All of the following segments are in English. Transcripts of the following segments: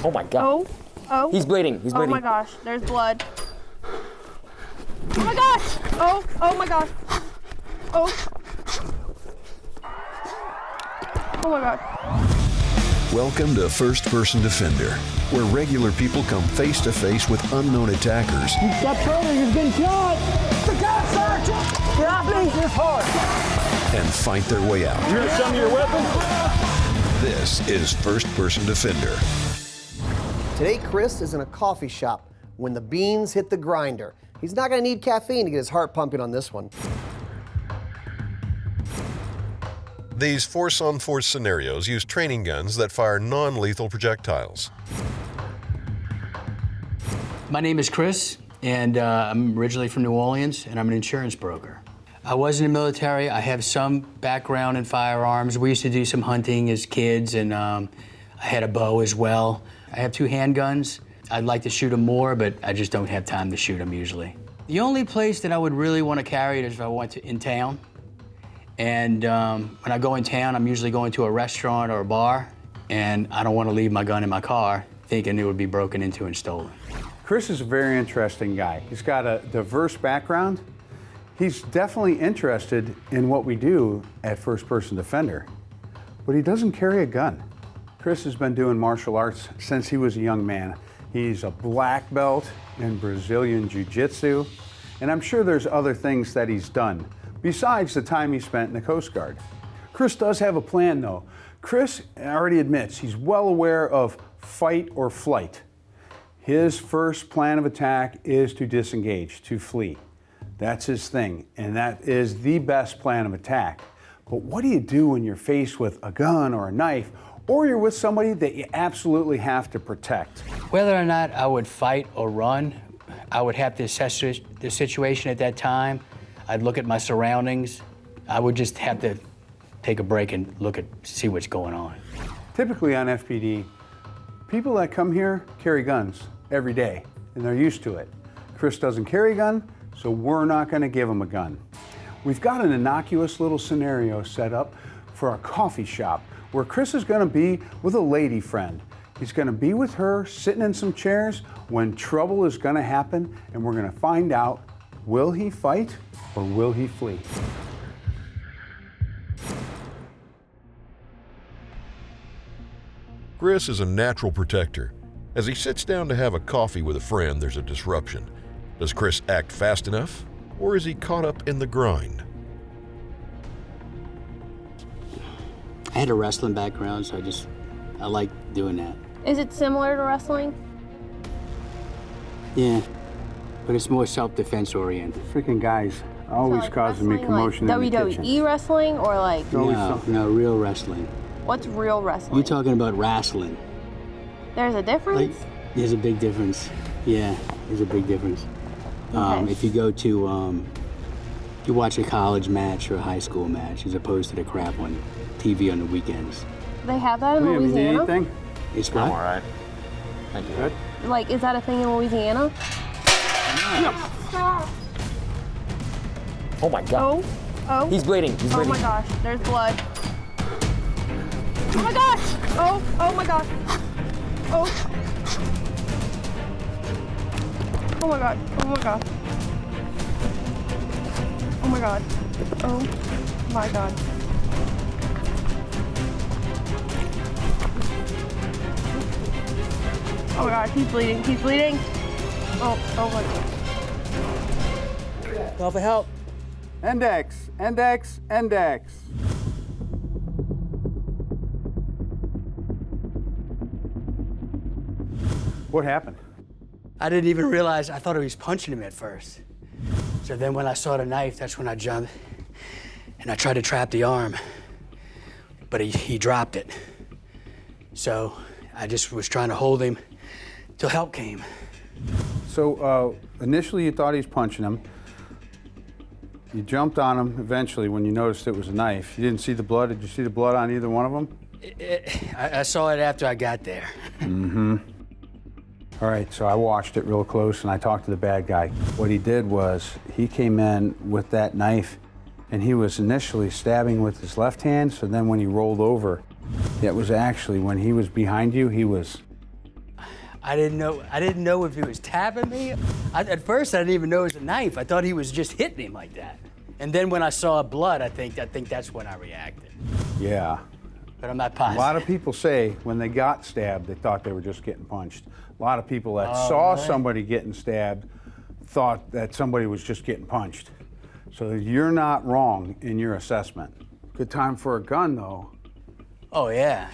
Oh my God. Oh, oh. He's bleeding, he's bleeding. Oh my gosh, there's blood. Oh my gosh! Oh my gosh. Oh. Oh my God. Welcome to First Person Defender, where regular people come face to face with unknown attackers. He's got training, he's been shot! The gun, sir! Get off me! This hard! And fight their way out. You gonna show me your weapon? This is First Person Defender. Today, Chris is in a coffee shop when the beans hit the grinder. He's not gonna need caffeine to get his heart pumping on this one. These force-on-force scenarios use training guns that fire non-lethal projectiles. My name is Chris, and I'm originally from New Orleans, and I'm an insurance broker. I was in the military. I have some background in firearms. We used to do some hunting as kids, and I had a bow as well. I have 2 handguns. I'd like to shoot them more, but I just don't have time to shoot them usually. The only place that I would really want to carry it is if I went in town. And when I go in town, I'm usually going to a restaurant or a bar, and I don't want to leave my gun in my car thinking it would be broken into and stolen. Chris is a very interesting guy. He's got a diverse background. He's definitely interested in what we do at First Person Defender, but he doesn't carry a gun. Chris has been doing martial arts since he was a young man. He's a black belt in Brazilian Jiu-Jitsu, and I'm sure there's other things that he's done besides the time he spent in the Coast Guard. Chris does have a plan though. Chris already admits he's well aware of fight or flight. His first plan of attack is to disengage, to flee. That's his thing, and that is the best plan of attack. But what do you do when you're faced with a gun or a knife, or you're with somebody that you absolutely have to protect? Whether or not I would fight or run, I would have to assess the situation at that time. I'd look at my surroundings. I would just have to take a break and see what's going on. Typically on FPD, people that come here carry guns every day, and they're used to it. Chris doesn't carry a gun, so we're not gonna give him a gun. We've got an innocuous little scenario set up for a coffee shop where Chris is gonna be with a lady friend. He's gonna be with her, sitting in some chairs when trouble is gonna happen, and we're gonna find out, will he fight or will he flee? Chris is a natural protector. As he sits down to have a coffee with a friend, there's a disruption. Does Chris act fast enough, or is he caught up in the grind? I had a wrestling background, so I like doing that. Is it similar to wrestling? Yeah, but it's more self-defense oriented. Freaking guys always causing me commotion like in the kitchen. WWE wrestling or like? No, real wrestling. What's real wrestling? You're talking about wrestling. There's a difference? There's a big difference. Yeah, there's a big difference. Okay. If you go to, you watch a college match or a high school match as opposed to the crap on TV on the weekends. They have that in Liam, you need Louisiana? anything? It's what? I'm all right. Thank you. Good. Like, is that a thing in Louisiana? Oh my God. Oh. He's bleeding, he's Oh bleeding. my gosh, there's blood. Oh my gosh! Oh my gosh. Oh. Oh my God, oh my God. Oh my God. Oh my God. Oh my God, he's bleeding, he's bleeding. Oh my God. Call for help. Index, index, index. What happened? I didn't even realize, I thought he was punching him at first. So then when I saw the knife, that's when I jumped and I tried to trap the arm, but he dropped it. So I just was trying to hold him till help came. So initially you thought he was punching him. You jumped on him eventually when you noticed it was a knife. You didn't see the blood. Did you see the blood on either one of them? I saw it after I got there. Mm-hmm. All right, so I watched it real close and I talked to the bad guy. What he did was he came in with that knife and he was initially stabbing with his left hand, so then when he rolled over, it was actually when he was behind you, he was I didn't know if he was tapping me. At first, I didn't even know it was a knife. I thought he was just hitting him like that. And then when I saw blood, I think that's when I reacted. Yeah. But I'm not A positive. lot of people say when they got stabbed, they thought they were just getting punched. A lot of people that saw somebody getting stabbed thought that somebody was just getting punched. So you're not wrong in your assessment. Good time for a gun, though. Oh, yeah,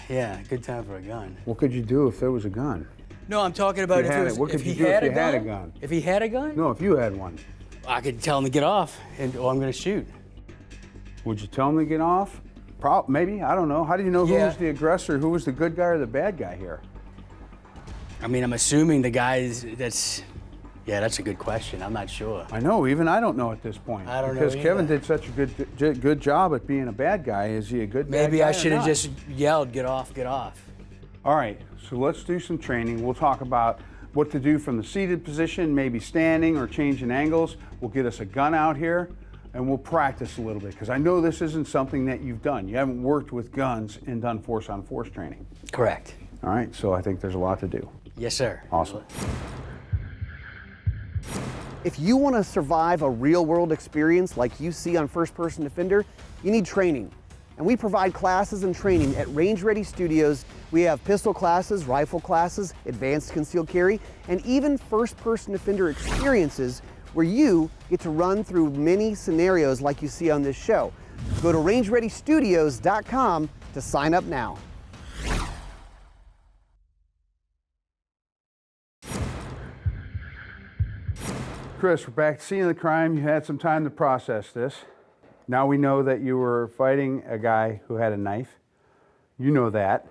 good time for a gun. What could you do if there was a gun? No, I'm talking about What could you do if you had a gun? If he had a gun? No, if you had one. I could tell him to get off, or I'm gonna shoot. Would you tell him to get off? Maybe, I don't know. How do you know who was the aggressor, who was the good guy or the bad guy here? I mean, I'm assuming the guy that's a good question. I'm not sure. I know, even I don't know at this point. I don't know because Kevin either. did such a good job at being a bad guy. Is he a good bad guy? Maybe I should have or not? just yelled, get off, get off. All right, so let's do some training. We'll talk about what to do from the seated position, maybe standing or changing angles. We'll get us a gun out here and we'll practice a little bit because I know this isn't something that you've done. You haven't worked with guns and done force-on-force training. Correct. All right, so I think there's a lot to do. Yes, sir. Awesome. If you want to survive a real-world experience like you see on First Person Defender, you need training. And we provide classes and training at Range Ready Studios. We have pistol classes, rifle classes, advanced concealed carry, and even First Person Defender experiences where you get to run through many scenarios like you see on this show. Go to rangereadystudios.com to sign up now. Chris, we're back at the scene of the crime. You had some time to process this. Now we know that you were fighting a guy who had a knife. You know that.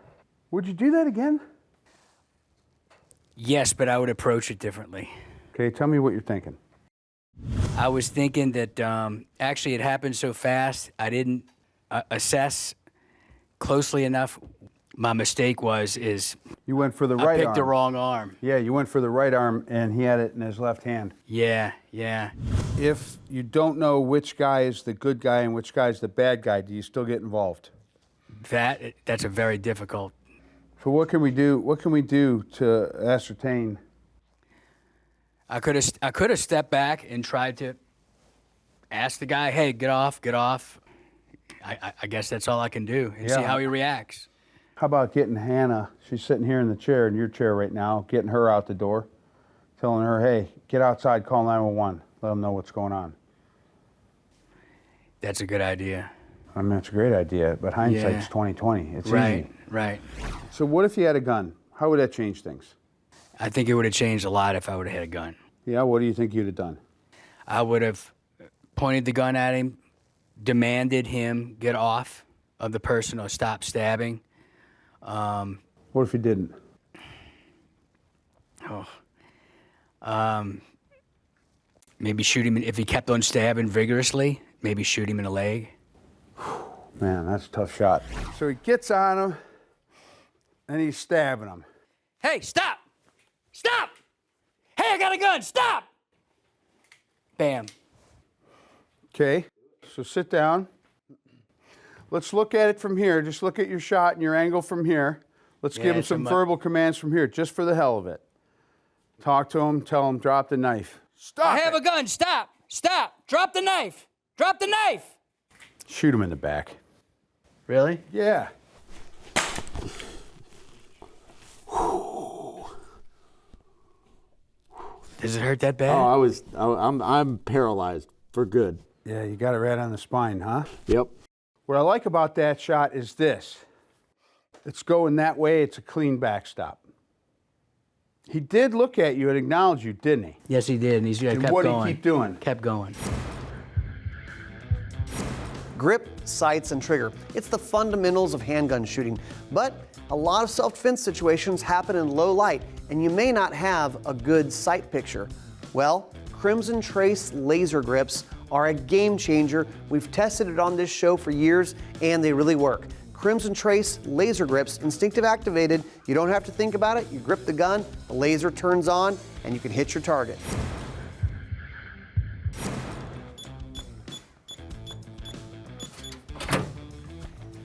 Would you do that again? Yes, but I would approach it differently. Okay, tell me what you're thinking. I was thinking that actually it happened so fast, I didn't assess closely enough. My mistake is You went for the right I arm. picked the wrong arm. Yeah, you went for the right arm and he had it in his left hand. Yeah. If you don't know which guy is the good guy and which guy is the bad guy, do you still get involved? That's a very difficult. So what can we do? What can we do to ascertain? I could have stepped back and tried to ask the guy, hey, get off. I guess that's all I can do and see how he reacts. How about getting Hannah? She's sitting here in the chair, in your chair right now, getting her out the door, telling her, hey, get outside, call 911, let them know what's going on. That's a good idea. I mean, it's a great idea, but hindsight's 20/20. It's easy. Right. So what if you had a gun? How would that change things? I think it would have changed a lot if I would have had a gun. Yeah, what do you think you'd have done? I would have pointed the gun at him, demanded him get off of the person or stop stabbing. What if you didn't? Maybe shoot him if he kept on stabbing vigorously. Maybe shoot him in the leg. Man, that's a tough shot. So he gets on him, and he's stabbing him. Hey, stop! Stop! Hey, I got a gun! Stop! Bam. Okay, so sit down. Let's look at it from here. Just look at your shot and your angle from here. Let's give him some verbal commands from here, just for the hell of it. Talk to him, tell him, drop the knife. Stop I have a gun. Stop! Stop! Drop the knife! Drop the knife! Shoot him in the back. Really? Yeah. Does it hurt that bad? Oh, I'm paralyzed for good. Yeah, you got it right on the spine, huh? Yep. What I like about that shot is this. It's going that way, it's a clean backstop. He did look at you and acknowledge you, didn't he? Yes, he did, and he's kept And what did going. he keep doing? Kept going. Grip, sights, and trigger. It's the fundamentals of handgun shooting. But a lot of self-defense situations happen in low light, and you may not have a good sight picture. Well, Crimson Trace laser grips are a game changer. We've tested it on this show for years, and they really work. Crimson Trace laser grips, instinctive activated. You don't have to think about it. You grip the gun, the laser turns on, and you can hit your target.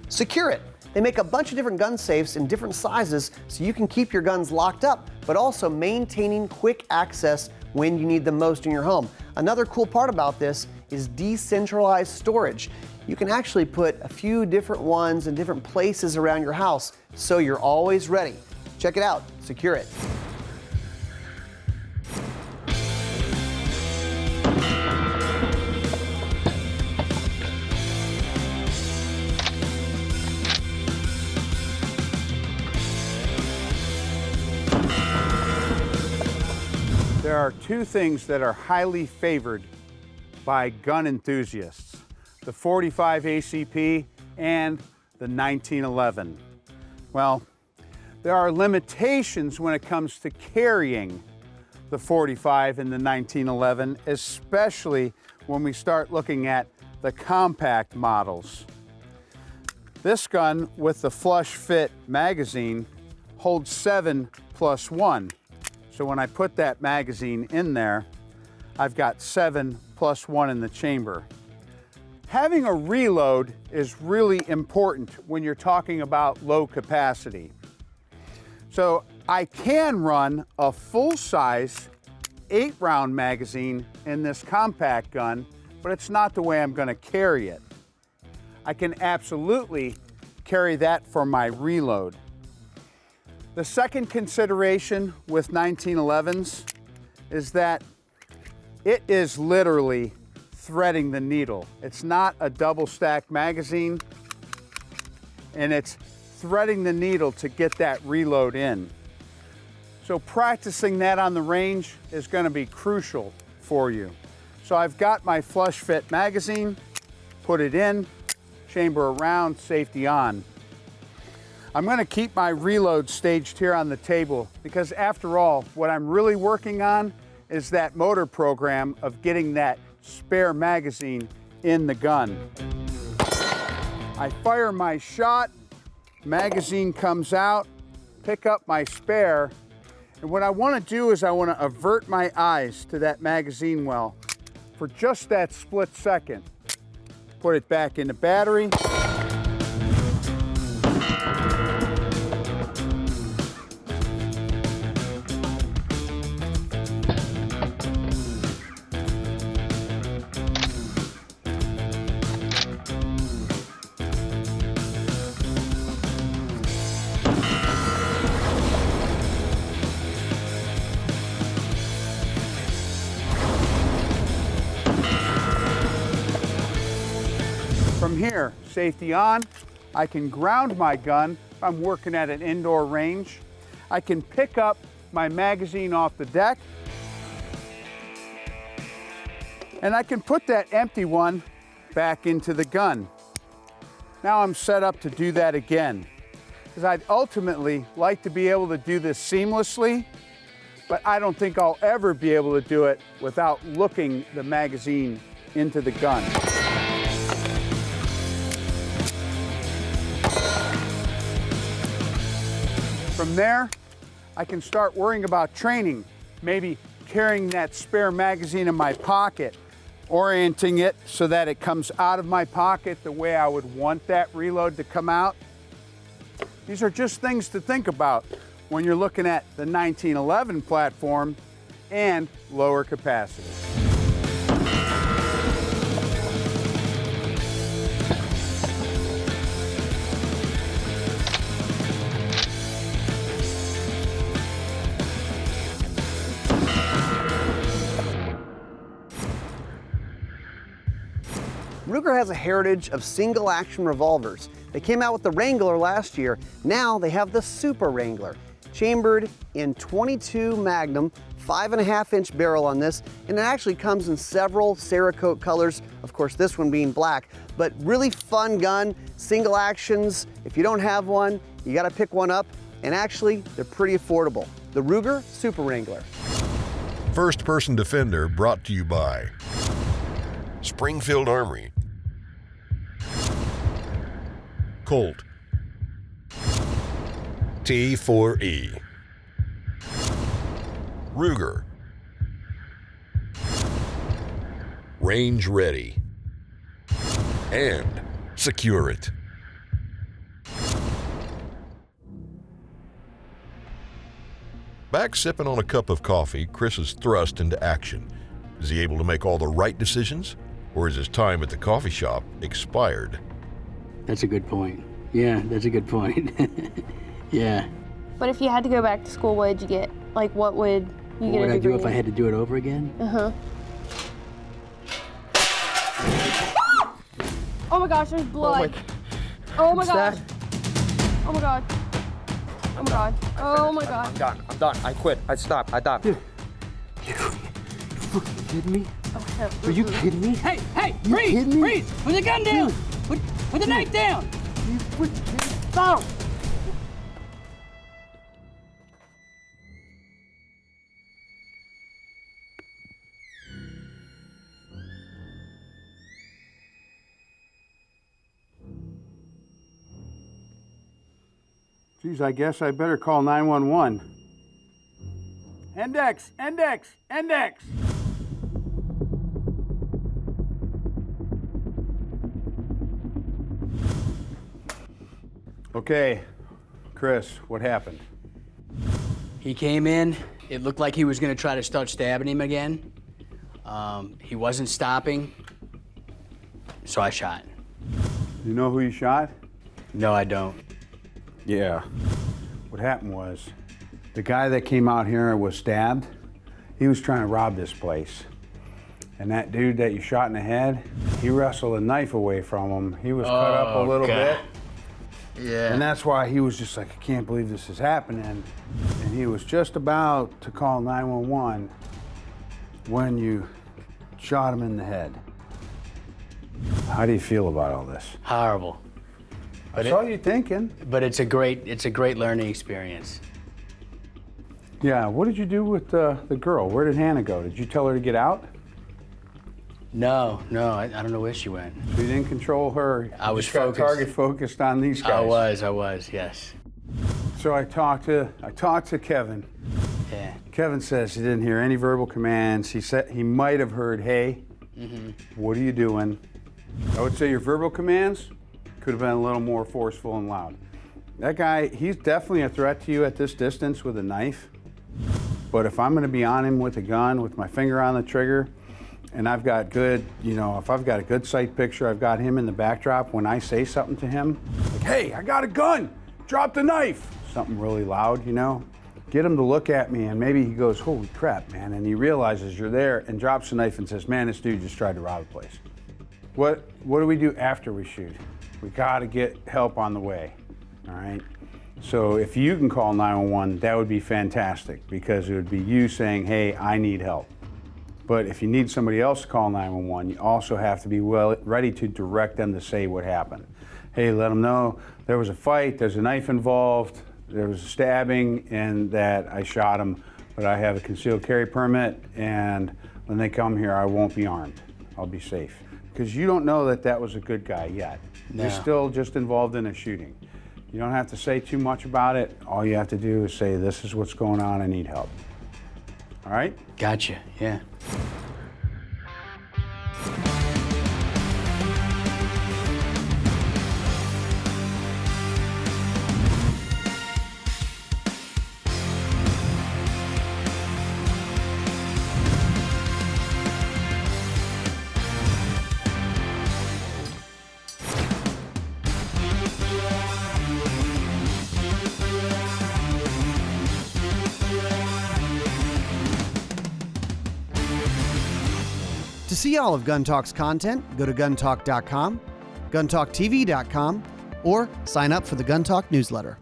Secure it. They make a bunch of different gun safes in different sizes so you can keep your guns locked up, but also maintaining quick access when you need them most in your home. Another cool part about this is decentralized storage. You can actually put a few different ones in different places around your house so you're always ready. Check it out, secure it. There are two things that are highly favored by gun enthusiasts: the .45 ACP and the 1911. Well, there are limitations when it comes to carrying the .45 and the 1911, especially when we start looking at the compact models. This gun with the flush fit magazine holds 7+1. So when I put that magazine in there, I've got 7+1 in the chamber. Having a reload is really important when you're talking about low capacity. So I can run a full-size 8-round magazine in this compact gun, but it's not the way I'm going to carry it. I can absolutely carry that for my reload. The second consideration with 1911s is that it is literally threading the needle. It's not a double stack magazine, and it's threading the needle to get that reload in. So practicing that on the range is going to be crucial for you. So I've got my flush fit magazine, put it in, chamber around, safety on. I'm going to keep my reload staged here on the table because, after all, what I'm really working on is that motor program of getting that spare magazine in the gun. I fire my shot, magazine comes out, pick up my spare, and what I want to do is I want to avert my eyes to that magazine well for just that split second. Put it back in the battery. From here, safety on, I can ground my gun if I'm working at an indoor range. I can pick up my magazine off the deck, and I can put that empty one back into the gun. Now I'm set up to do that again, because I'd ultimately like to be able to do this seamlessly, but I don't think I'll ever be able to do it without looking the magazine into the gun. From there, I can start worrying about training, maybe carrying that spare magazine in my pocket, orienting it so that it comes out of my pocket the way I would want that reload to come out. These are just things to think about when you're looking at the 1911 platform and lower capacity. Ruger has a heritage of single-action revolvers. They came out with the Wrangler last year. Now they have the Super Wrangler, chambered in .22 Magnum, 5.5-inch barrel on this, and it actually comes in several Cerakote colors, of course this one being black, but really fun gun, single actions. If you don't have one, you gotta pick one up, and actually, they're pretty affordable. The Ruger Super Wrangler. First Person Defender brought to you by Springfield Armory, Colt, T4E, Ruger, Range Ready, and Secure It. Back sipping on a cup of coffee, Chris is thrust into action. Is he able to make all the right decisions? Or is his time at the coffee shop expired? That's a good point. Yeah, that's a good point. Yeah. But if you had to go back to school, what did you get? Like, what would you get What would a I do degree if I in? had to do it over again? Uh-huh. Oh my gosh, there's blood. Oh my gosh. Oh my god. Oh my god. Oh my god. I'm done. I quit. I stopped. I stopped. You kidding me? Oh, Are you kidding me? Hey, You freeze, kidding me? freeze! Put the gun down! Put the knife down! Stop! Geez, I guess I better call 911. Index! Okay, Chris, what happened? He came in. It looked like he was going to try to start stabbing him again. He wasn't stopping, so I shot. You know who you shot? No, I don't. Yeah. What happened was, the guy that came out here and was stabbed, he was trying to rob this place. And that dude that you shot in the head, he wrestled a knife away from him. He was cut up a little bit. Yeah. And that's why he was just like, I can't believe this is happening. And he was just about to call 911 when you shot him in the head. How do you feel about all this? Horrible. I saw you thinking. But it's a great learning experience. Yeah, what did you do with the girl? Where did Hannah go? Did you tell her to get out? No, I don't know where she went. So you didn't control her? I was just got focused. target focused on these guys. I was, yes. So I talked to Kevin. Yeah. Kevin says he didn't hear any verbal commands. He said he might have heard, hey, what are you doing? I would say your verbal commands could have been a little more forceful and loud. That guy, he's definitely a threat to you at this distance with a knife. But if I'm going to be on him with a gun, with my finger on the trigger, and I've got good, if I've got a good sight picture, I've got him in the backdrop, when I say something to him, like, hey, I got a gun, drop the knife, something really loud, get him to look at me, and maybe he goes, holy crap, man, and he realizes you're there and drops the knife and says, man, this dude just tried to rob a place. What do we do after we shoot? We got to get help on the way, all right? So if you can call 911, that would be fantastic, because it would be you saying, hey, I need help. But if you need somebody else to call 911, you also have to be ready to direct them to say what happened. Hey, let them know there was a fight, there's a knife involved, there was a stabbing, and that I shot him, but I have a concealed carry permit, and when they come here, I won't be armed. I'll be safe. Because you don't know that that was a good guy yet. No. You're still just involved in a shooting. You don't have to say too much about it. All you have to do is say, this is what's going on, I need help. All right? Gotcha, yeah. To see all of Gun Talk's content, go to guntalk.com, guntalktv.com, or sign up for the Gun Talk newsletter.